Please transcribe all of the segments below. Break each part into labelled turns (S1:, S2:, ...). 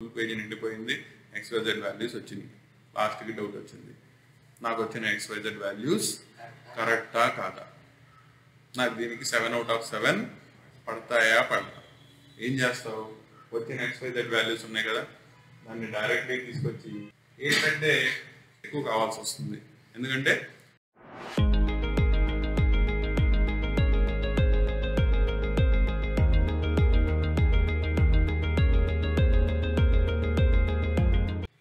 S1: Full page నిండిపోయింది. XYZ values వచ్చింది. లాస్ట్కి డౌట్ వచ్చింది, నాకు వచ్చిన XYZ వాల్యూస్ కరెక్టా కాదా, నాకు దీనికి 7 out of 7 పడతాయా పడతా. ఏం చేస్తావు, వచ్చిన XYZ వాల్యూస్ ఉన్నాయి కదా, దాన్ని డైరెక్ట్గా తీసుకొచ్చి ఏంటంటే ఎక్కువ కావాల్సి వస్తుంది. ఎందుకంటే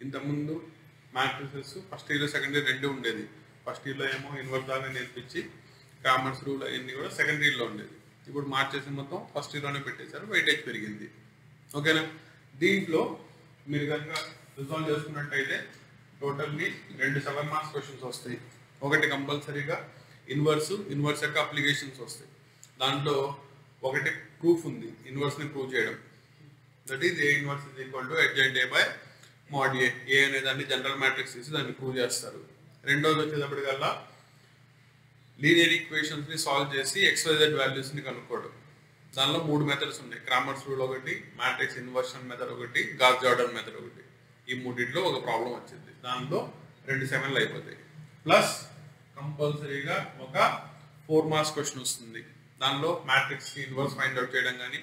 S1: ఇంతకుముందు మ్యాట్రిసెస్ ఫస్ట్ ఇయర్లో సెకండ్ ఇయర్ రెండు ఉండేది. ఫస్ట్ ఇయర్లో ఏమో ఇన్వర్స్ దాన్ని నేర్పించి కామర్స్ రూల్ అవన్నీ కూడా సెకండ్ ఇయర్లో ఉండేది. ఇప్పుడు మార్చేసి మొత్తం ఫస్ట్ ఇయర్లోనే పెట్టేశారు, వెయిటేజ్ పెరిగింది. ఓకేనా, దీంట్లో మీరు కనుక రిజాల్వ్ చేసుకున్నట్టయితే టోటల్లీ 2 7 మార్క్స్ క్వశ్చన్స్ వస్తాయి. ఒకటి కంపల్సరీగా ఇన్వర్స్ యొక్క అప్లికేషన్స్ వస్తాయి. దాంట్లో ఒకటి ప్రూఫ్ ఉంది, ఇన్వర్స్ని ప్రూవ్ చేయడం. That is a inverse is equal to adjoint A by mod A. ఏ అనే దాన్ని జనరల్ మ్యాట్రిక్స్ తీసి దాన్ని ప్రూవ్ చేస్తారు. రెండోది వచ్చేటప్పటికల్లా లీనియర్ ఈక్వేషన్స్ని సాల్వ్ చేసి XYZ వాల్యూస్ని కనుక్కోవడం. దానిలో 3 మెథడ్స్ ఉన్నాయి. క్రామర్స్ రూల్ ఒకటి, మ్యాట్రిక్స్ ఇన్వర్షన్ మెథడ్ ఒకటి, గాస్ జార్డన్ మెథడ్ ఒకటి. ఈ మూడిట్లో ఒక ప్రాబ్లం వచ్చింది, దానిలో 2 7లు అయిపోతాయి. ప్లస్ కంపల్సరీగా ఒక 4 మార్క్స్ క్వశ్చన్ వస్తుంది. దానిలో మ్యాట్రిక్స్కి ఇన్వర్స్ ఫైండ్ అవుట్ చేయడం కానీ,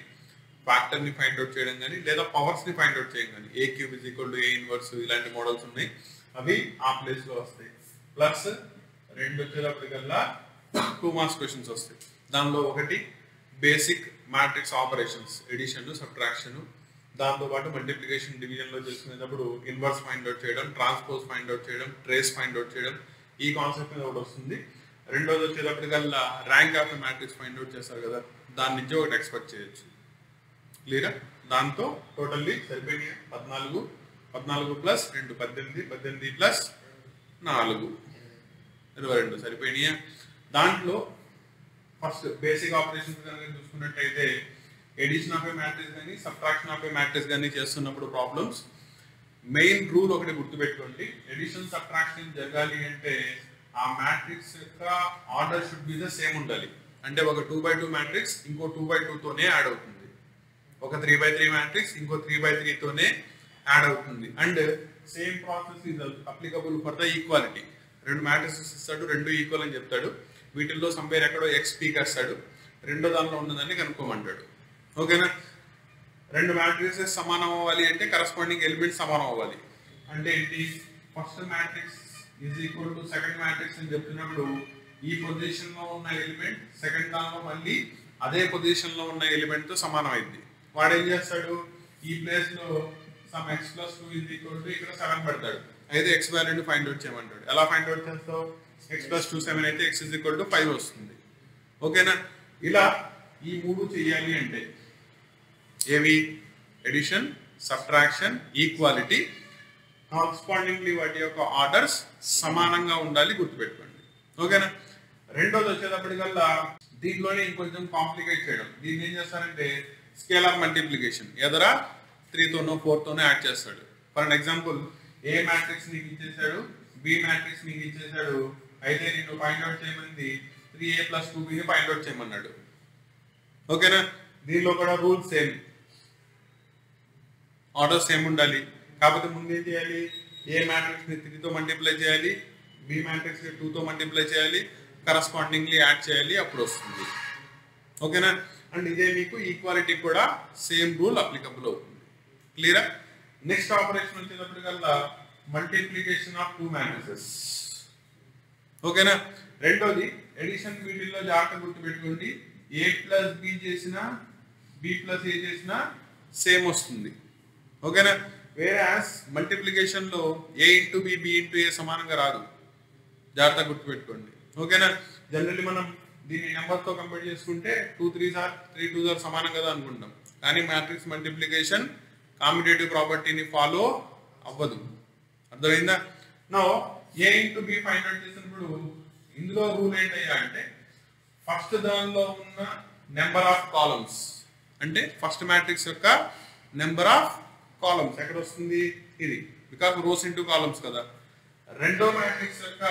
S1: ఫ్యాక్టర్ని ఫైండ్ అవుట్ చేయడం కానీ, లేదా పవర్స్ని ఫైండ్ అవుట్ చేయడం కానీ, A³ = A ఇన్వర్స్ ఇలాంటి మోడల్స్ ఉన్నాయి, అవి ఆ ప్లేస్లో వస్తాయి. ప్లస్ 2 వచ్చేటప్పటికల్లా 2 మార్క్స్ క్వశ్చన్స్ వస్తాయి. దానిలో ఒకటి basic matrix operations, addition, subtraction, దాంతోపాటు మల్టిప్లికేషన్, డివిజన్లో చేసుకునేటప్పుడు ఇన్వర్స్ ఫైండ్ అవుట్ చేయడం, ట్రాన్స్పోజ్ ఫైండ్ అవుట్ చేయడం, ట్రేస్ ఫైండ్ అవుట్ చేయడం, ఈ కాన్సెప్ట్ మీద ఒకటి వస్తుంది. రెండోది వచ్చేటప్పటికల్లా rank of matrix find out చేస్తారు కదా, దాని నుంచి ఒకటి ఎక్స్పెక్ట్ చేయొచ్చు. క్లియరా, దాంతో టోటల్లీ సరిపోయినాయి 14 ప్లస్ 2 18 ప్లస్ 4 22 సరిపోయినాయా. దాంట్లో ఫస్ట్ బేసిక్ ఆపరేషన్స్ కనుక చూసుకున్నట్టయితే ఎడిషన్ ఆఫ్ ఏ మ్యాట్రిక్స్ కానీ, సబ్ట్రాక్షన్ ఆఫ్ ఏ మ్యాట్రిక్స్ కానీ చేస్తున్నప్పుడు ప్రాబ్లమ్స్ మెయిన్ రూల్ ఒకటి గుర్తుపెట్టుకోండి. ఎడిషన్ సబ్ట్రాక్షన్ జరగాలి అంటే ఆ మ్యాట్రిక్స్ యొక్క order should be the same ఉండాలి. అంటే ఒక 2x2 మ్యాట్రిక్స్ ఇంకో 2x2తోనే యాడ్ అవుతుంది, ఒక 3x3 మ్యాట్రిక్స్ ఇంకో 3x3తోనే యాడ్ అవుతుంది. And same process is applicable for the equality. 2 matrixes ఇస్తాడు, 2 ఈక్వల్ అని చెప్తాడు, వీటిల్లో సంపేర్ ఎక్కడో X పీకేస్తాడు, రెండో దానిలో ఉన్నదాన్ని కనుక్కోమంటాడు. ఓకేనా, 2 మ్యాట్రిక్సెస్ సమానం అవ్వాలి అంటే కరస్పాండింగ్ ఎలిమెంట్స్ సమానం అవ్వాలి. అంటే ఏంటి, first matrix is equal to second matrix అని చెప్తున్నప్పుడు ఈ పొజిషన్లో ఉన్న ఎలిమెంట్ సెకండ్ దానిలో మళ్ళీ అదే పొజిషన్లో ఉన్న ఎలిమెంట్తో సమానం అయింది. వాడు ఏం చేస్తాడు, ఈ ప్లేస్లో సమ్ x + 2 = ఇక్కడ 7 పెడతాడు. అయితే X వాల్యూని ఫైండ్ అవుట్ చేయమంటాడు. ఎలా ఫైండ్ అవుట్ చేస్తావు, x + 2 7 అయితే x = 5 వస్తుంది. ఓకేనా, ఇలా ఈ 3 చెయ్యాలి అంటే ఏవి, ఎడిషన్, సబ్ట్రాక్షన్, ఈక్వాలిటీ, కరస్పాండింగ్లీ వాటి యొక్క ఆర్డర్స్ సమానంగా ఉండాలి, గుర్తుపెట్టుకోండి. ఓకేనా, రెండోది వచ్చేటప్పటికల్లా దీంట్లోనే ఇంకొంచెం కాంప్లికేట్ చేయడం. దీన్ని ఏం చేస్తారంటే స్కేలార్ మల్టిప్లికేషన్, ఎదరా 3తోనో 4తోనో యాడ్ చేస్తాడు. ఫర్ ఎగ్జాంపుల్ ఏ మ్యాట్రిక్స్ నీకు ఇచ్చేసాడు, బి మ్యాట్రిక్స్ నీకు ఇచ్చేసాడు, అయితే నేను ఫైండ్ అవుట్ చేయమంది 3a + 2bని ఫైండ్ అవుట్ చేయమన్నాడు. ఓకేనా, దీనిలో కూడా రూల్స్ సేమ్, ఆర్డర్ సేమ్ ఉండాలి. కాకపోతే ముందు ఏం చేయాలి, ఏ మ్యాట్రిక్స్ని 3తో మల్టిప్లై చేయాలి, బి మ్యాట్రిక్స్ని 2తో మల్టిప్లై చేయాలి, కరస్పాండింగ్లీ యాడ్ చేయాలి, అప్పుడు వస్తుంది. ఓకేనా, అండ్ ఇదే మీకు ఈక్వాలిటీ కూడా సేమ్ రూల్ అప్లికబుల్ అవుతుంది. క్లియరా, నెక్స్ట్ ఆపరేషన్ వచ్చేటప్పటికల్లా మల్టిప్లికేషన్ ఆఫ్ 2 మ్యాట్రిసెస్. ఓకేనా, రెండోది ఎడిషన్, వీటిల్లో జాగ్రత్త గుర్తుపెట్టుకోండి, a + b చేసినా b + a చేసినా సేమ్ వస్తుంది. ఓకేనా, వేరాస్ మల్టిప్లికేషన్లో a × b b × a సమానంగా రాదు, జాగ్రత్త గుర్తుపెట్టుకోండి. ఓకేనా, జనరల్లీ మనం దీన్ని నెంబర్తో కంపేర్ చేసుకుంటే 2 3s 3 2s సమానం కదా అనుకుంటాం, కానీ మ్యాట్రిక్స్ మల్టిప్లికేషన్ కామ్యుటేటివ్ ప్రాపర్టీని ఫాలో అవ్వదు. అర్థమైందా? No a × b find out చేసినప్పుడు ఇందులో రూల్ ఏంటయ్యా అంటే ఫస్ట్ దానిలో ఉన్న నెంబర్ ఆఫ్ కాలమ్స్, అంటే ఫస్ట్ మ్యాట్రిక్స్ యొక్క నెంబర్ ఆఫ్ కాలమ్స్ ఎక్కడ వస్తుంది, ఇది, బికాస్ రోస్ ఇంటూ కాలమ్స్ కదా. రెండో మ్యాట్రిక్స్ యొక్క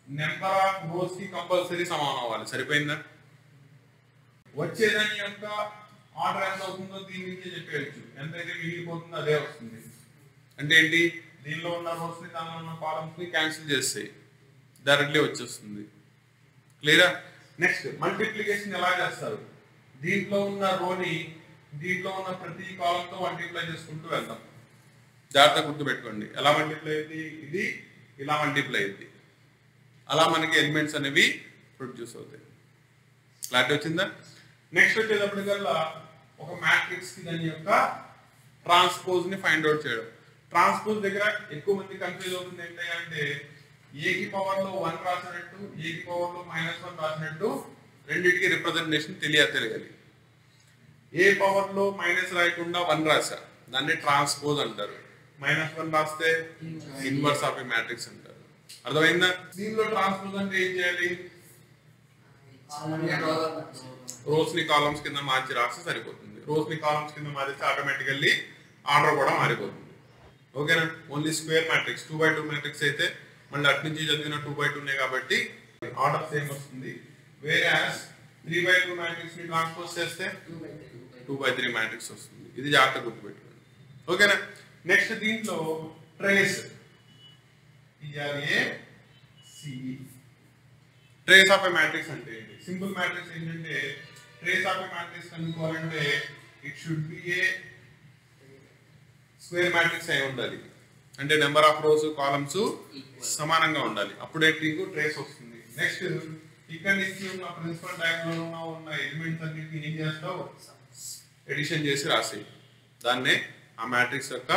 S1: నెంబర్ ఆఫ్ రోస్ కి కంపల్సరీ సమానం అవ్వాలి. సరిపోయిందా? వచ్చేదాని యొక్క ఆర్డర్ ఎంత అవుతుందో దీని నుంచే చెప్పేయచ్చు. ఎంతైతే మిగిలిపోతుందో అదే వస్తుంది. అంటే ఏంటి, దీనిలో ఉన్న రోస్ ని దానిలో ఉన్న కాలమ్స్ ని క్యాన్సిల్ చేస్తాయి, డైరెక్ట్లీ వచ్చేస్తుంది. క్లియరా? నెక్స్ట్ మల్టిప్లికేషన్ ఎలా చేస్తారు? దీంట్లో ఉన్న రోని దీంట్లో ఉన్న ప్రతి కాలంతో మల్టిప్లై చేసుకుంటూ వెళ్తాం. జాగ్రత్తగా గుర్తుపెట్టుకోండి. ఎలా మల్టిప్లై అయింది, ఇది ఇలా మల్టిప్లై అయింది, అలా మనకి ఎలిమెంట్స్ అనేవి ప్రొడ్యూస్ అవుతాయి. క్లారిటీ వచ్చిందా? నెక్స్ట్ వచ్చేటప్పటికల్లా ఒక మ్యాట్రిక్స్ కి దాని యొక్క ట్రాన్స్పోజ్ ని ఫైండ్ అవుట్ చేయడం. ట్రాన్స్పోజ్ దగ్గర ఎక్కువ మంది కన్ఫ్యూజ్ అవుతుంది ఏంటంటే ఏకి పవర్ లో 1 రాసినట్టు ఏకి పవర్ లో -1 రాసినట్టు రెండింటికి రిప్రజెంటేషన్ తెలియాలి. ఏ పవర్ లో మైనస్ రాయకుండా 1 రాసా దాన్ని ట్రాన్స్పోజ్ అంటారు. -1 రాస్తే ఇన్వర్స్ ఆఫ్ ఏ మ్యాట్రిక్స్ అంటారు. అర్థమైందా? దీనిలో ట్రాన్స్పోజ్ అంటే ఏం చేయాలి? రోస్ ని కాలమ్స్ కింద మార్చి రాస్తే సరిపోతుంది. రోస్ ని కాలమ్స్ కింద మారిస్తే ఆటోమేటికల్లీ ఆర్డర్ కూడా మారిపోతుంది. ఓకేనా? Only square matrix 2x2 matrix అయితే మళ్ళీ అటు నుంచి చదివిన 2x2 ఉన్నాయి కాబట్టి ఆర్డర్ సేమ్ వస్తుంది. వేరాస్ 3x2 మ్యాట్రిక్స్ ని ట్రాన్స్పోజ్ చేస్తే 2x3 మ్యాట్రిక్స్ వస్తుంది. ఇది జాగ్రత్తగా గుర్తుపెట్టుకోండి. ఓకేనా? నెక్స్ట్ దీంట్లో trace trace of a matrix అంటే ఏంటి? సింపుల్ మ్యాట్రిక్స్ ఏంటంటే ట్రేస్ ఆఫ్ ఎ మ్యాట్రిక్స్ కనుక్కోవాలంటే it should be a square matrix అయి ఉండాలి. అంటే నెంబర్ ఆఫ్ రోస్ కాలమ్స్ సమానంగా ఉండాలి, అప్పుడే నీకు ట్రేస్ వస్తుంది. నెక్స్ట్ ఇక్కడ నుంచి ఉన్న ప్రిన్సిపల్ డయాగ్రామ్ లో ఉన్న ఎలిమెంట్స్ అన్నిటిని ఏం చేస్తావు? ఎడిషన్ చేసి రాసేయి. దాన్నే ఆ మ్యాట్రిక్స్ యొక్క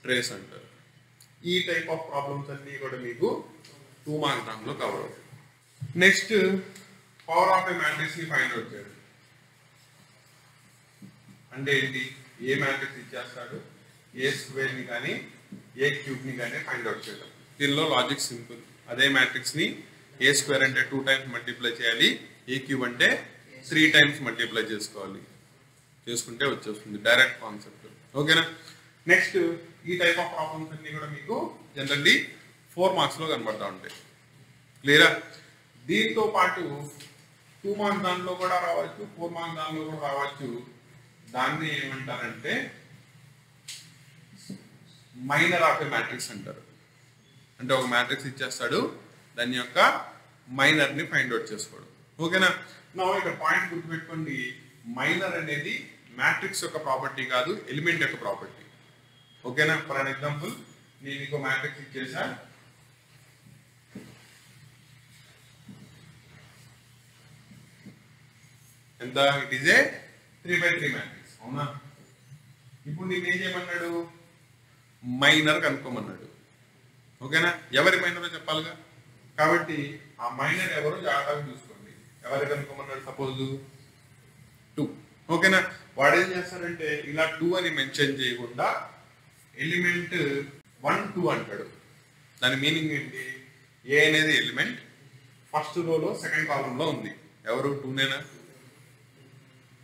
S1: ట్రేస్ అంటారు. ఈ టైప్ ఆఫ్ ప్రాబ్లమ్స్ అన్ని కూడా మీకు 2 మార్క్ టర్మ్ లో కవర్ అవుతాయి. Next power of a matrix ని ఫైండ్ అవుట్ చేయడం అంటే ఏంటి? ఏ మ్యాట్రిక్స్ ఇచ్చేస్తాడు, ఏ స్క్వేర్ ని కానీ ఏ క్యూబ్ ని కానీ ఫైండ్ అవుట్ చేయడం. దీనిలో లాజిక్ సింపుల్. అదే మ్యాట్రిక్స్ ని ఏ స్క్వేర్ అంటే 2 టైమ్స్ మల్టిప్లై చేయాలి, ఏ క్యూబ్ అంటే 3 టైమ్స్ మల్టిప్లై చేసుకోవాలి. చేసుకుంటే వచ్చేస్తుంది, డైరెక్ట్ కాన్సెప్ట్. ఓకేనా? నెక్స్ట్ ఈ టైప్ ఆఫ్ ప్రాబ్లమ్స్ అన్ని కూడా మీకు జనరల్లీ 4 మార్క్స్ లో కనబడతా ఉంటాయి. క్లియరా? దీంతో పాటు 2 మార్క్స్ దానిలో కూడా రావచ్చు, 4 మార్క్స్ దానిలో కూడా రావచ్చు. దాన్ని ఏమంటారంటే మైనర్ ఆఫ్ ఏ మ్యాట్రిక్స్ అంటారు. అంటే ఒక మ్యాట్రిక్స్ ఇచ్చేస్తాడు, దాని యొక్క మైనర్ ని ఫైండ్ అవుట్ చేసుకోవడం. ఓకేనా? నా ఇక్కడ పాయింట్ గుర్తుపెట్టుకోండి, మైనర్ అనేది మ్యాట్రిక్స్ యొక్క ప్రాపర్టీ కాదు, ఎలిమెంట్ యొక్క ప్రాపర్టీ. ఓకేనా? ఫర్ అన్ ఎగ్జాంపుల్ నేను ఇంకో మ్యాట్రిక్స్ ఇచ్చేసా, ఎంత? It is a 3x3 matrix. అవునా? ఇప్పుడు నేను ఏం చేయమన్నాడు? మైనర్ కనుక్కోమన్నాడు. ఓకేనా? ఎవరి మైనర్ చెప్పాలిగా, కాబట్టి ఆ మైనర్ ఎవరు జాగ్రత్తగా చూసుకోండి. ఎవరు కనుక్కోమన్నాడు? సపోజ్ 2. ఓకేనా? వాడు ఏం చేస్తాడంటే ఇలా 2 అని మెన్షన్ చేయకుండా ఎలిమెంట్ 1 2 అంటాడు. దాని మీనింగ్ ఏంటి? ఏ అనేది ఎలిమెంట్ ఫస్ట్ రోలో సెకండ్ కాలం లో ఉంది. ఎవరు? 2 నేనా?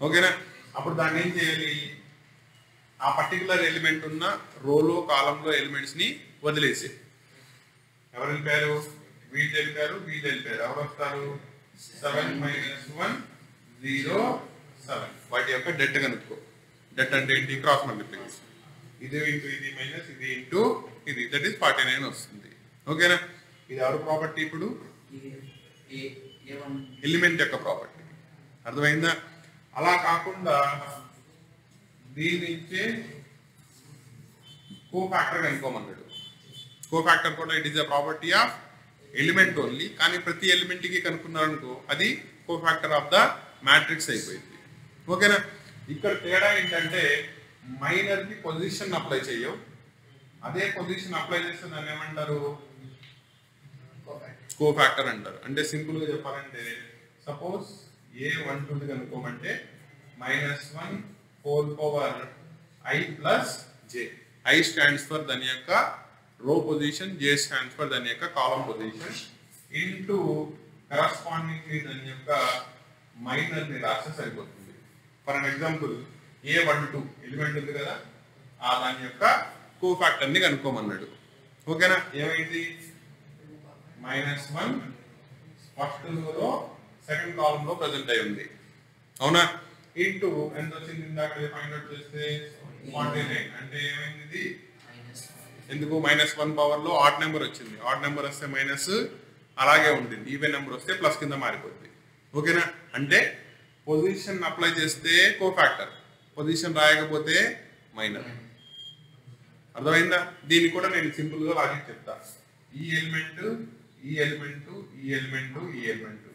S1: ఓకేనా? అప్పుడు దాన్ని ఏం చేయాలి? ఆ పర్టికులర్ ఎలిమెంట్ ఉన్న రోలో కాలంలో ఎలిమెంట్స్ ని వదిలేసి, ఎవరు వెళ్ళిపోయారు? వీళ్ళు వెళ్ళిపోయారు, వీళ్ళు వెళ్ళిపోయారు. ఎవరు వస్తారు? 7 - 1 0 7. వాటి యొక్క డెట్ కనుక్కో. డెట్ అంటే ఏంటి? Cross multiplication. ఇది ఇంటూ ఇది మైనస్ ఇది ఇంటూ ఇది, దట్ ఈస్ 49 వస్తుంది. ఓకేనా? ఇది ఎవరు ప్రాపర్టీ? ఇప్పుడు ఎలిమెంట్ యొక్క ప్రాపర్టీ. అర్థమైందా? అలా కాకుండా దీని నుంచే కోఫాక్టర్ కనుక్కోమన్నాడు. కోఫాక్టర్ కూడా it is a property of element only, కానీ ప్రతి ఎలిమెంట్ కి కనుక్కున్నారనుకో అది కోఫాక్టర్ ఆఫ్ ద మ్యాట్రిక్స్ అయిపోయింది. ఓకేనా? ఇక్కడ తేడా ఏంటంటే మైనర్ కి పొజిషన్ అప్లై చేయవు, అదే పొజిషన్ అప్లై చేస్తే దాన్ని ఏమంటారు? కోఫాక్టర్ అంటారు. అంటే సింపుల్ గా చెప్పాలంటే suppose A12 కనుక్కోమంటే -1 whole power I plus J. I stands for దాని యొక్క రో పొజిషన్, J stands for దాని యొక్క కాలమ్ పొజిషన్, ఇంటూ కరస్పాండింగ్లీ దాని యొక్క మైనర్ ని రాస్తే సరిపోతుంది. For an example A12 element ఉంది కదా, ఆ దాని యొక్క కోఫాక్టర్ ని కనుక్కోమన్నాడు. ఓకేనా? ఏమైంది? -1 ఫస్ట్ లో సెకండ్ కాలం లో ప్రెజెంట్ అయి ఉంది. అవునా? ఇంటూ ఎంత వచ్చింది ఇందాక ఫైండ్ అవుట్ చేస్తే 49 అంటే ఏమైంది ఇది ఎందుకు -1 పవర్ లో ఆడ్ నెంబర్ వచ్చింది. ఆడ్ నెంబర్ వస్తే మైనస్ అలాగే ఉంటుంది, ఈవెన్ నెంబర్ వస్తే ప్లస్ కింద మారిపోద్ది. ఓకేనా? అంటే పొజిషన్ అప్లై చేస్తే కోఫాక్టర్, పొజిషన్ రాయకపోతే మైనర్. అర్థమైందా? దీన్ని కూడా నేను సింపుల్ గా లాజిక్ చెప్తా. ఈ ఎలిమెంట్ ఈ ఎలిమెంట్ ఈ ఎలిమెంట్ ఈ ఎలిమెంట్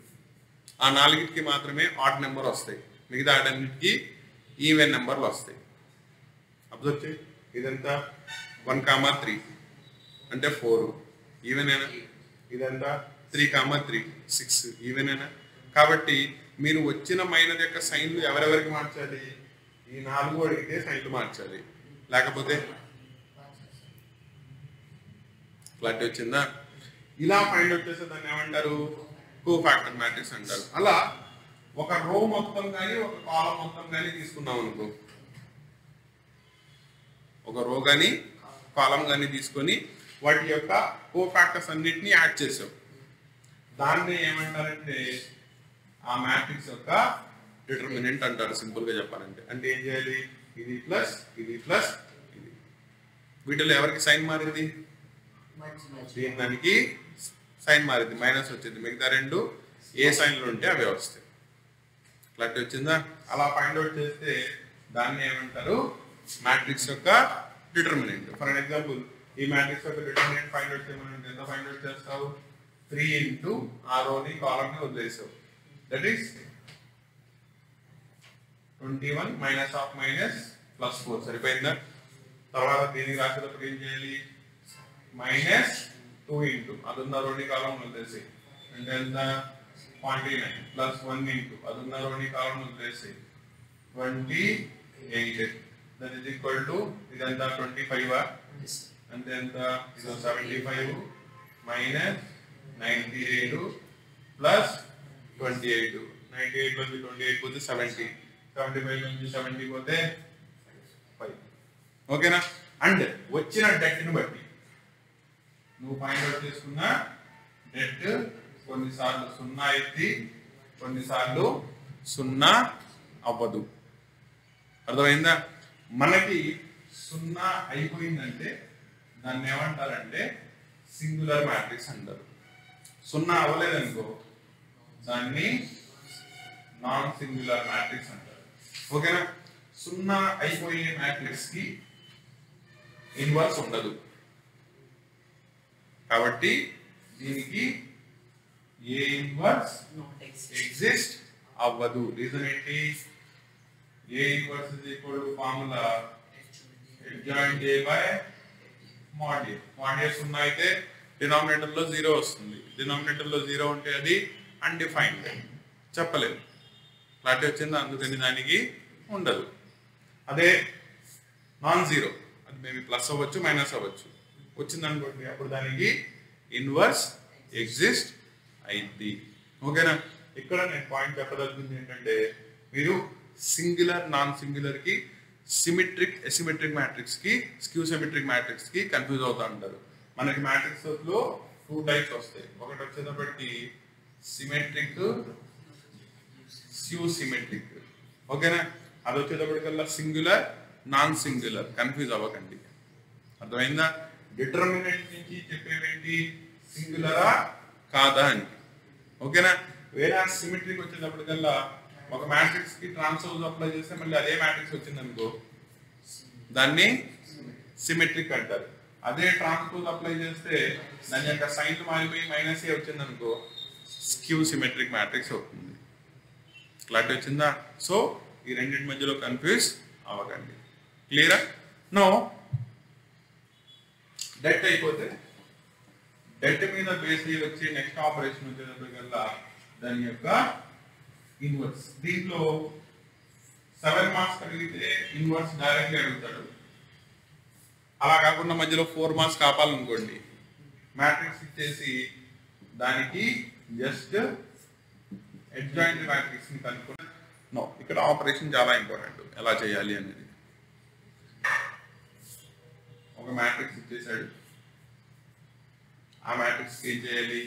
S1: ఆ నాలుగిటికి మాత్రమే ఆడ్ నెంబర్ వస్తాయి, మిగతా అన్నిటికి ఈవెన్ నెంబర్లు వస్తాయి. అబ్జర్వ్ చేయి, ఇదంతా 1,3 అంటే 4 ఈవెనేనా? ఇదంతా 3,3 6 ఈవెనేనా? కాబట్టి మీరు వచ్చిన మైనర్ యొక్క సైన్లు ఎవరెవరికి మార్చాలి? ఈ 4 అడిగితే సైన్లు మార్చాలి, లేకపోతే క్లారిటీ వచ్చిందా? ఇలా ఫైండ్ అవుట్ చేస్తే దాన్ని ఏమంటారు? కోఫాక్టర్ మ్యాట్రిక్స్ అంటారు. అలా ఒక రో మొత్తం కానీ ఒక కాలం మొత్తం కానీ తీసుకున్నాం అనుకో, ఒక రో కానీ కాలం కానీ తీసుకొని వాటి యొక్క కోఫాక్టర్స్ అన్నిటిని యాడ్ చేసాం. దాన్ని ఏమంటారంటే ఆ మ్యాట్రిక్స్ యొక్క డిటర్మినెంట్ అంటారు, సింపుల్ గా చెప్పాలంటే. అంటే ఏం చేయాలి? ఇది ప్లస్ ఇది ప్లస్ ఇది. వీటిలో ఎవరికి సైన్ మారింది? దానికి సైన్ మారింది, మైనస్ వచ్చింది. మిగతా రెండు ఏ సైన్లు ఉంటే అవే వస్తాయి. క్లారిటీ వచ్చిందా? అలా ఫైండ్ అవుట్ చేస్తే దాన్ని ఏమంటారు? మ్యాట్రిక్స్ యొక్క డిటర్మినెంట్. ఫర్ ఎగ్జాంపుల్ ఈ మ్యాట్రిక్స్ యొక్క డిటర్మినెంట్ ఫైండ్ అవుట్ చేయమని ఎంత ఫైండ్ అవుట్ చేస్తావు? 3 ఇంటూ ఆ రోని కాలమ్ని వదిలేసావు, that is 21 minus of minus plus 4. సరిపోయిందా? తర్వాత దీనికి రాసేటప్పుడు ఏం చేయాలి? -2 ఇంటూ అదున్న రోని కాలం వదిలేసి అంటే ఎంత? 49 ప్లస్ 1 ఇంటూ అదున్న రోని కాలం వదిలేసి 28. దట్ ఈస్ ఈక్వల్ టు ఇదంతా 25 అంటే ఎంత? ఇది 75 మైనస్ 98 ప్లస్ 28. 98 నుంచి 28 పోతే 70, 75 నుంచి 70 పోతే 5. ఓకేనా? అండ్ వచ్చిన డెట్ని బట్టి నువ్వు ఫైండ్ అవుట్ చేసుకున్న డెట్ కొన్నిసార్లు 0 అయింది, కొన్నిసార్లు 0 అవ్వదు. అర్థమైందా? మనకి 0 అయిపోయిందంటే దాన్ని ఏమంటారంటే సింగులర్ మ్యాట్రిక్స్ అంటారు. 0 అవ్వలేదనుకో దాన్ని నాన్ సింగులర్ మ్యాట్రిక్స్ అంటారు. ఓకేనా? 0 అయిపోయే మ్యాట్రిక్స్ కి ఇన్వర్స్ ఉండదు, కాబట్టి దీనికి ఏ ఇన్వర్స్ ఎగ్జిస్ట్ అవ్వదు. రీజన్ ఏంటి? ఏ inverse is equal to formula joint A by mod a. mod a 0 అయితే డినామినేటర్ లో 0 వస్తుంది. డినామినేటర్ లో 0 ఉంటే అది అన్డిఫైన్డ్, చెప్పలేదు. క్లారిటీ వచ్చిందా? అందుకని దానికి ఉండదు. అదే నాన్ జీరో, అది మేబీ ప్లస్ అవ్వచ్చు మైనస్ అవ్వచ్చు, వచ్చింది అనుకోండి అప్పుడు దానికి ఇన్వర్స్ ఎగ్జిస్ట్ అయింది. ఓకేనా? ఇక్కడ నేను పాయింట్ చెప్పదలుచుకుంది ఏంటంటే మీరు సింగులర్ నాన్ సింగులర్ కి సిమెట్రిక్ ఎసిమెట్రిక్ మ్యాట్రిక్స్ కి స్క్యూ సిమెట్రిక్ మ్యాట్రిక్స్ కి కన్ఫ్యూజ్ అవుతూ ఉంటారు. మనకి మ్యాట్రిక్స్ లో 2 టైప్స్ వస్తాయి. ఒకటి వచ్చేటప్పటికి సిమెట్రిక్, స్క్యూ సిమెట్రిక్. ఓకేనా? అది వచ్చేటప్పటికల్లా సింగులర్ నాన్ సింగులర్, కన్ఫ్యూజ్ అవ్వకండి. అర్థమైందా? డిటర్మినెంట్ నుంచి చెప్పేవేంటి? సింగులరా కాదా అని. ఓకేనా? వేరే సిమెట్రిక్ వచ్చేటప్పటికల్లా ఒక మ్యాట్రిక్స్ కి ట్రాన్స్పోజ్ అప్లై చేస్తే మళ్ళీ అదే మ్యాట్రిక్స్ వచ్చింది అనుకో దాన్ని సిమెట్రిక్ అంటారు. అదే ట్రాన్స్పోజ్ అప్లై చేస్తే దాని యొక్క సైన్ మారిపోయి మైనస్ ఏ వచ్చింది అనుకో స్క్యూ సిమెట్రిక్ మ్యాట్రిక్స్ అవుతుంది. క్లారిటీ వచ్చిందా? సో ఈ రెండింటి మధ్యలో కన్ఫ్యూజ్ అవ్వకండి. క్లియరా? నో డెట్ అయిపోతే డెట్ మీద బేస్ అయ్యి వచ్చి నెక్స్ట్ ఆపరేషన్ వచ్చేటప్పటికల్లా దాని యొక్క ఇన్వర్స్. దీంట్లో 7 మార్క్స్ అడిగితే ఇన్వర్స్ డైరెక్ట్లీ అడుగుతాడు. అలా కాకుండా మధ్యలో 4 మార్క్స్ కాపాలనుకోండి, మ్యాట్రిక్స్ ఇచ్చేసి దానికి జస్ట్ అడ్జాయింట్ మ్యాట్రిక్స్ ని కనుక్కొని నో ఇక్కడ ఆపరేషన్ చాలా ఇంపార్టెంట్, ఎలా చేయాలి అనేది. ఒక మ్యాట్రిక్స్ ఇచ్చేసాడు, ఆ మ్యాట్రిక్స్ ఏం చేయాలి?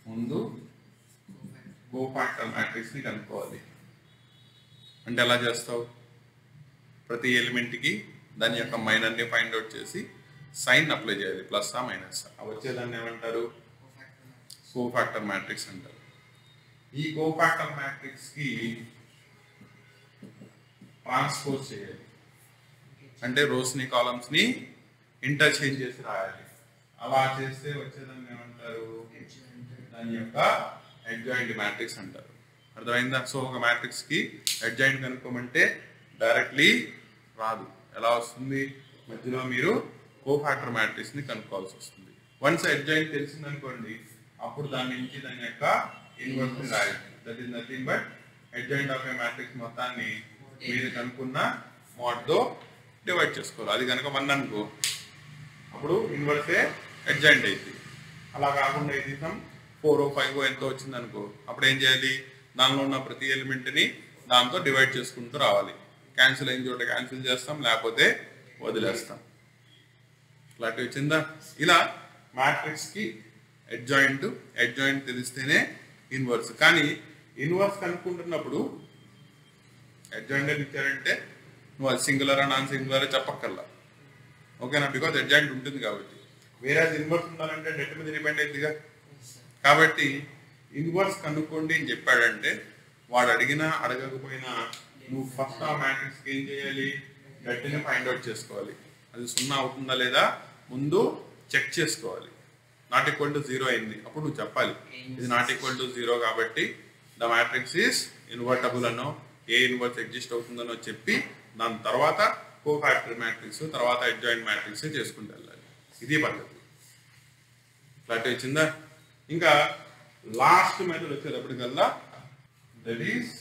S1: ముందు కోఫాక్టర్ మ్యాట్రిక్స్ ని కనుక్కోవాలి. అంటే ఎలా చేస్తావు? ప్రతి ఎలిమెంట్కి దాని యొక్క మైనర్ని ఫైండ్ అవుట్ చేసి సైన్ అప్లై చేయాలి, ప్లస్ ఆ మైనస్. వచ్చేదాన్ని ఏమంటారు? కోఫాక్టర్ మ్యాట్రిక్స్ అంటారు. ఈ కోఫాక్టర్ మ్యాట్రిక్స్కి ట్రాన్స్పోజ్ చేయాలి, అంటే రోస్ని కాలమ్స్ని ఇంటర్చేంజ్ చేసి రాయాలి. అలా చేస్తే వచ్చేదాన్ని ఏమంటారు? దాని యొక్క అడ్జాయింట్ మ్యాట్రిక్స్ అంటారు. అర్థమైందా? సో ఒక మ్యాట్రిక్స్కి అడ్జాయింట్ కనుక్కోమంటే డైరెక్ట్లీ రాదు. ఎలా వస్తుంది? మధ్యలో మీరు కోఫాక్టర్ మ్యాట్రిక్స్ని కనుక్కోవాల్సి వస్తుంది. వన్స్ అడ్జాయింట్ తెలిసిందనుకోండి, అప్పుడు దాని నుంచి దాని యొక్క ఇన్వర్స్ని రాయాలి. That is nothing but adjoint of a matrix మొత్తాన్ని మీరు కనుక్కున్న మోడ్తో డివైడ్ చేసుకోవాలి. అది కనుక 1 అనుకో, అప్పుడు ఇన్వర్సే అడ్జాయింట్ అయింది. అలా కాకుండా ఇది 4 5 ఎంతో వచ్చింది అనుకో, అప్పుడు ఏం చేయాలి? దానిలో ఉన్న ప్రతి ఎలిమెంట్ని దాంతో డివైడ్ చేసుకుంటూ రావాలి. క్యాన్సిల్ అయిన చోట క్యాన్సిల్ చేస్తాం, లేకపోతే వదిలేస్తాం. క్లారిటీ వచ్చిందా? ఇలా మ్యాట్రిక్స్కి అడ్జాయింట్ తెలిస్తేనే ఇన్వర్స్. కానీ ఇన్వర్స్ కనుక్కుంటున్నప్పుడు అడ్జాయింట్ అని ఇచ్చారంటే నువ్వు అది సింగులరా నాన్ సింగులరా చెప్పక్కర్లా, ఓకేనా? బికాజ్ అడ్జాయింట్ ఉంటుంది కాబట్టి. వేరే ఇన్వర్స్ ఉండాలంటే డెట్ మీద డిపెండ్ అయిందిగా. కాబట్టి ఇన్వర్స్ కనుక్కోండి అని చెప్పాడంటే వాడు అడిగినా అడగకపోయినా నువ్వు ఫస్ట్ ఆ మ్యాట్రిక్స్కి ఏం చేయాలి? డెట్ని ఫైండ్ అవుట్ చేసుకోవాలి. అది 0 అవుతుందా లేదా ముందు చెక్ చేసుకోవాలి. నాట్ ఈక్వల్ టు 0 అయింది, అప్పుడు నువ్వు చెప్పాలి ఇది నాట్ ఈక్వల్ టు 0 కాబట్టి ద మ్యాట్రిక్స్ ఈస్ ఇన్వర్టబుల్ అనో ఏ ఇన్వర్స్ ఎగ్జిస్ట్ అవుతుందనో చెప్పి దాని తర్వాత కోఫాక్టర్ మ్యాట్రిక్స్, తర్వాత అడ్జాయింట్ మ్యాట్రిక్స్ చేసుకుంటూ వెళ్ళాలి. ఇది పద్ధతి. క్లారిటీ వచ్చిందా? ఇంకా లాస్ట్ మెథడ్ వచ్చేటప్పటికల్లా దట్ ఈస్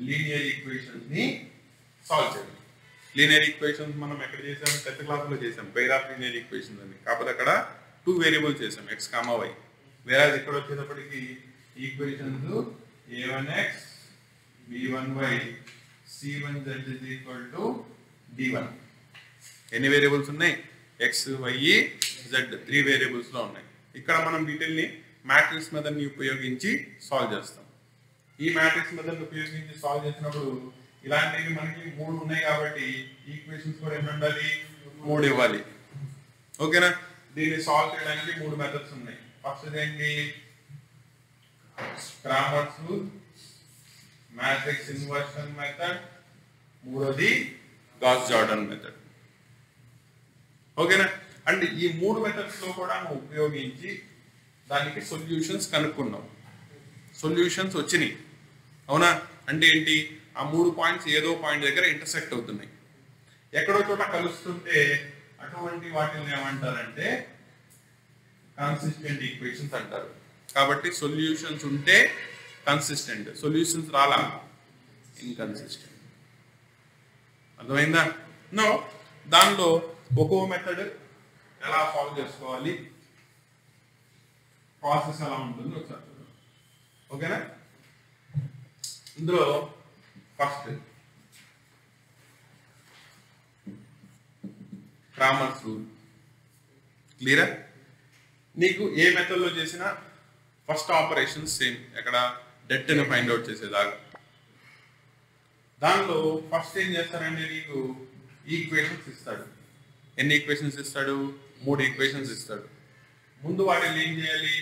S1: లీనియర్ ఈక్వేషన్స్ ని సాల్వ్ చేయాలి. లీనియర్ ఈక్వేషన్స్ మనం ఎక్కడ చేసాం? 10th క్లాస్లో చేసాం, పెయిర్ ఆఫ్ లీనియర్ ఈక్వేషన్స్ అని. కాకపోతే అక్కడ 2 వేరియబుల్స్ చేసాం, x, y. వేరే ఇక్కడ వచ్చేటప్పటికి equations a1x b1y c1z is equal to d1. ఎన్ని వేరియబుల్స్ ఉన్నాయి? x, y, z 3 వేరియబుల్స్ లో ఉన్నాయి. ఇక్కడ మనం వీటిల్ని మ్యాట్రిక్స్ మెథడ్ని ఉపయోగించి సాల్వ్ చేస్తాం. ఈ మ్యాట్రిక్స్ మెథడ్ని ఉపయోగించి సాల్వ్ చేసినప్పుడు ఇలాంటివి మనకి 3 ఉన్నాయి కాబట్టి ఈక్వేషన్స్ కూడా ఎన్ని ఉండాలి? 3 ఇవ్వాలి, ఓకేనా? దీన్ని సాల్వ్ చేయడానికి 3 మెథడ్స్ ఉన్నాయి. ఫస్ట్ ఏంటి? Cramer's rule, matrix inversion method, మూడోది గాస్ జార్డన్ మెథడ్, ఓకేనా? అండ్ ఈ 3 మెథడ్స్ లో కూడా మనం ఉపయోగించి దానికి సొల్యూషన్స్ కనుక్కున్నాం. సొల్యూషన్స్ వచ్చినాయి, అవునా? అంటే ఏంటి? ఆ 3 పాయింట్స్ ఏదో పాయింట్ దగ్గర ఇంటర్సెక్ట్ అవుతున్నాయి. ఎక్కడో చోట కలుస్తుంటే అటువంటి వాటిని ఏమంటారంటే కన్సిస్టెంట్ ఈక్వేషన్స్ అంటారు. కాబట్టి సొల్యూషన్స్ ఉంటే కన్సిస్టెంట్, సొల్యూషన్స్ రాలా ఇన్కన్సిస్టెంట్. అర్థమైందా? నో, దానిలో ఒక్కో మెథడ్ ఎలా సాల్వ్ చేసుకోవాలి, ప్రాసెస్ ఎలా ఉంటుంది ఒకసారి చూద్దాం, ఓకేనా? ఇందులో ఫస్ట్ క్రామర్స్ రూల్. క్లియరా? నీకు ఏ మెథడ్లో చేసినా ఫస్ట్ ఆపరేషన్ సేమ్. ఎక్కడ? డెట్ని ఫైండ్ అవుట్ చేసేదాకా. దానిలో ఫస్ట్ ఏం చేస్తారంటే నీకు ఈక్వేషన్స్ ఇస్తాడు. ఎన్ని ఈక్వేషన్స్ ఇస్తాడు? 3 ఈక్వేషన్స్ ఇస్తాడు. ముందు వాటిని ఏం చేయాలి?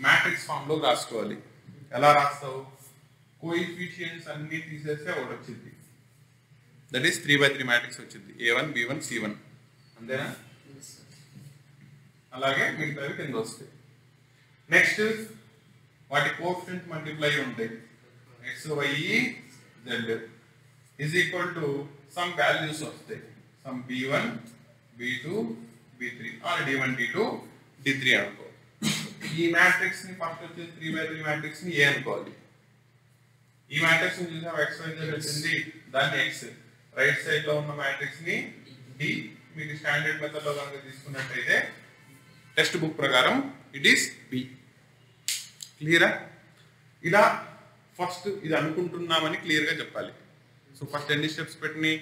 S1: మ్యాట్రిక్స్ ఫామ్లో రాసుకోవాలి. ఎలా రాస్తావు? కోఎఫిషియెంట్స్ అన్ని తీసేస్తే ఒకటి వచ్చింది, దట్ ఈస్ 3/3 మ్యాట్రిక్స్ వచ్చింది. a1 b1 c1, అంతేనా? అలాగే మిగతావి కింద వస్తాయి. నెక్స్ట్ వాటి కోఎఫిషియెంట్స్ మల్టిప్లై ఉంటాయి. x y z is equal to some values వస్తాయి, some b1 b2 b3 or d1 d2 d3 అనుకో. ఈ మ్యాట్రిక్స్ ని ఫస్ట్ వచ్చేసి 3/3 మ్యాట్రిక్స్ ని a అనుకోవాలి. ఈ మ్యాట్రిక్స్ ని చూసాం x y z వచ్చింది, దాన్ని x. రైట్ సైడ్ లో ఉన్న మ్యాట్రిక్స్ ని d. మీకు స్టాండర్డ్ మెథడ్ లో కనుక తీసుకున్నట్టయితే టెక్స్ట్ బుక్ ప్రకారం ఇట్ ఈస్ b. క్లియరా? ఇలా ఫస్ట్ ఇది అనుకుంటున్నామని క్లియర్ గా చెప్పాలి. సో ఫస్ట్ ఎన్ని స్టెప్స్ పెట్టినాయి?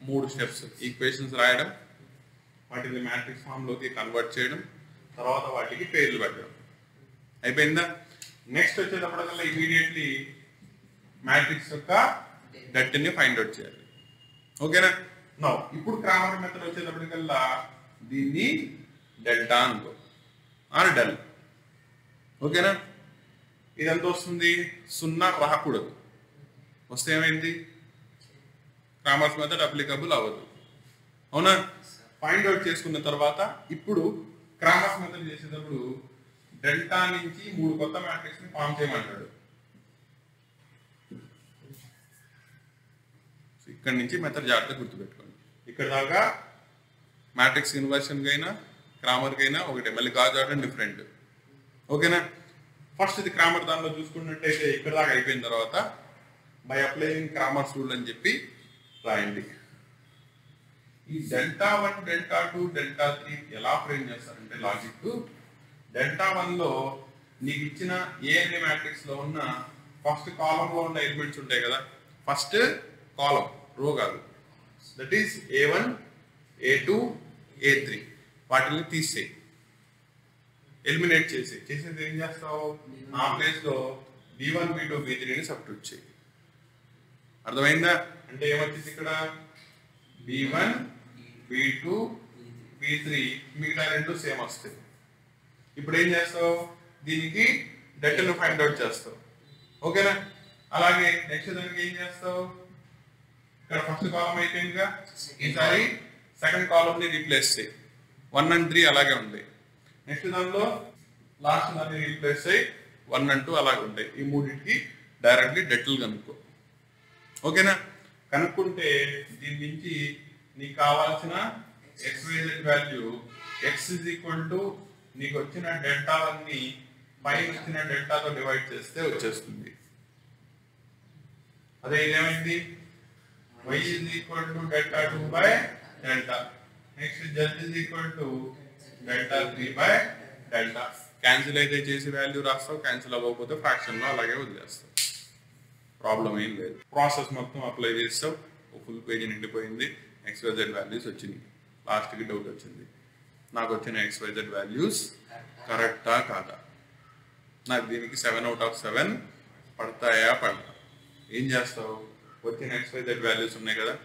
S1: 3 స్టెప్స్. ఈక్వేషన్స్ రాయడం, వాటిని మ్యాట్రిక్స్ ఫామ్ లోకి కన్వర్ట్ చేయడం, తర్వాత వాటికి పేర్లు పెట్టడం. అయిపోయిందా? నెక్స్ట్ వచ్చేటప్పటికల్లా ఇమీడియట్లీ మ్యాట్రిక్స్ యొక్క డెట్ని ఫైండ్ అవుట్ చేయాలి. ఓకేనా? నో ఇప్పుడు క్రామర్ మెథడ్ వచ్చేటప్పటికల్లా దీన్ని డెల్టా అనుకో ఆర్ డెల్. ఓకేనా? ఇదంతా వస్తుంది, 0 రాకూడదు. వస్తే ఏమైంది? క్రామర్స్ మెథడ్ అప్లికబుల్ అవ్వదు. అవునా? ఫైండ్ అవుట్ చేసుకున్న తర్వాత ఇప్పుడు క్రామర్స్ మెథడ్ చేసేటప్పుడు డెల్టా నుంచి 3 కొత్త మ్యాట్రిక్స్ ని ఫామ్ చేయమంటాడు. ఇక్కడ నుంచి మెథడ్ జాగ్రత్తగా గుర్తుపెట్టుకోండి. ఇక్కడ దాకా మ్యాట్రిక్స్ ఇన్వర్షన్ కైనా క్రామర్ కైనా ఒకటే, మళ్ళీ గాజ్ ఆర్డర్ డిఫరెంట్. ఓకేనా? ఫస్ట్ ఇది క్రామర్ దానిలో చూసుకున్నట్టయితే ఇక్కడ దాకా అయిపోయిన తర్వాత బై అప్లయింగ్ క్రామర్స్ రూల్ అని చెప్పి రాయండి. ఈ డెల్టా 1, డెల్టా 2, డెల్టా 3 ఎలా ఫ్రేమ్ చేస్తారంటే లాజిక్, డెల్టా 1 లో నీకు ఇచ్చిన ఏ అనే మ్యాట్రిక్స్ లో ఉన్న ఫస్ట్ కాలం లో ఉన్న ఎలిమెంట్స్ ఉంటాయి కదా, ఫస్ట్ కాలం రో కాదు, that is A1, A2, A3 వాటిని తీసేయి, ఎలిమినేట్ చేసేది ఏం చేస్తావు, ఆ ప్లేస్ లో B1, B2, B3ని సబ్స్టిట్యూట్ చేయి. అర్థమైందా? అంటే ఏమొచ్చింది ఇక్కడ B1, B2, B3 మిగతా రెండు సేమ్ వస్తాయి. ఇప్పుడు ఏం చేస్తావు, దీనికి డెల్టాను ఫైండ్ అవుట్ చేస్తావు. ఓకేనా? అలాగే నెక్స్ట్ దానికి ఏం చేస్తావు, ఇక్కడ ఫస్ట్ కాలం అయిపోయిందిగా, ఈసారి సెకండ్ కాలం ని రీప్లేస్ చేయి. 1 and 3 అలాగే ఉంటాయి. నెక్స్ట్ దానిలో లాస్ట్ దాన్ని రీప్లేస్ అయ్యి 1 and 2 అలాగే ఉంటాయి. ఈ మూడింటికి డైరెక్ట్లీ డెల్టాలు కనుక్కో. ఓకేనా? కనుక్కుంటే దీని నుంచి నీకు కావాల్సిన XYZ value x is equal to నీకు వచ్చిన డెల్టా ని పైన వచ్చిన డెల్టాతో డివైడ్ చేస్తే వచ్చేస్తుంది. అదే ఇదేమైంది, y is equal to delta 2 by delta. Next z is equal to delta 3 by delta. Cancel అయితే చేసి వాల్యూ రాస్తావు, క్యాన్సిల్ అవ్వకపోతే ఫ్రాక్షన్ లో అలాగే వదిలేస్తావు. ప్రాబ్లం ఏం లేదు. ప్రాసెస్ మొత్తం అప్లై చేస్తావు, ఫుల్ పేజీ నిండిపోయింది, XYZ వాల్యూస్ వచ్చినాయి. లాస్ట్కి డౌట్ వచ్చింది, నాకు వచ్చిన XYZ వాల్యూస్ కరెక్టా కాదా, నాకు దీనికి 7 out of 7 పడతాయా పడతా. ఏం చేస్తావు, వచ్చిన XYZ వాల్యూస్ ఉన్నాయి కదా,